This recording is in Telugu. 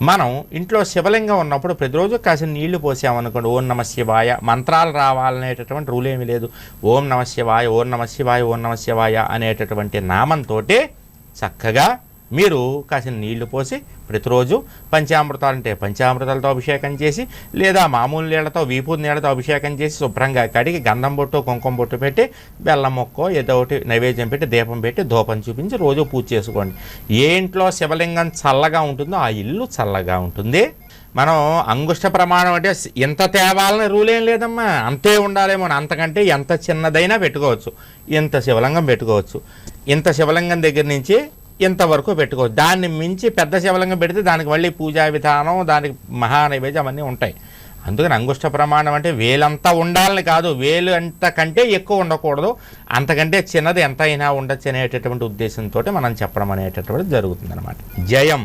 మనం ఇంట్లో శివలింగం ఉన్నప్పుడు ప్రతిరోజు కాసిన నీళ్లు పోసామనుకోండి, ఓం నమ శివాయ మంత్రాలు రావాలనేటటువంటి రూల్ ఏమీ లేదు. ఓం నమ శివాయ, ఓం నమ శివాయ, ఓం నమ శివాయ అనేటటువంటి నామంతో చక్కగా మీరు కాసిన నీళ్లు పోసి ప్రతిరోజు పంచామృతాలు అంటే పంచామృతాలతో అభిషేకం చేసి, లేదా మామూలు నీళ్లతో వీపూది నీళ్లతో అభిషేకం చేసి శుభ్రంగా కడిగి గంధం బొట్టు కుంకుమ బొట్టు పెట్టి బెల్లం మొక్కో ఏదో ఒకటి నైవేద్యం పెట్టి దీపం పెట్టి ధూపం చూపించి రోజు పూజ చేసుకోండి. ఏ ఇంట్లో శివలింగం చల్లగా ఉంటుందో ఆ ఇల్లు చల్లగా ఉంటుంది. మనం అంగుష్ట ప్రమాణం అంటే ఎంత తేవాలని రూల్ ఏం లేదమ్మా, అంతే ఉండాలేమో, అంతకంటే ఎంత చిన్నదైనా పెట్టుకోవచ్చు. ఇంత శివలింగం పెట్టుకోవచ్చు, ఇంత శివలింగం దగ్గర నుంచి ఇంతవరకు పెట్టుకోవచ్చు. దాన్ని మించి పెద్ద శివలింగం పెడితే దానికి మళ్ళీ పూజా విధానం, దానికి మహానైవేద్యం అవన్నీ ఉంటాయి. అందుకని అంగుష్ట ప్రమాణం అంటే వేలంతా ఉండాలని కాదు, వేలు అంత కంటే ఎక్కువ ఉండకూడదు, అంతకంటే చిన్నది ఎంత అయినా ఉండొచ్చు అనేటటువంటి ఉద్దేశంతో మనం చెప్పడం అనేటటువంటిది జరుగుతుంది అన్నమాట. జయం.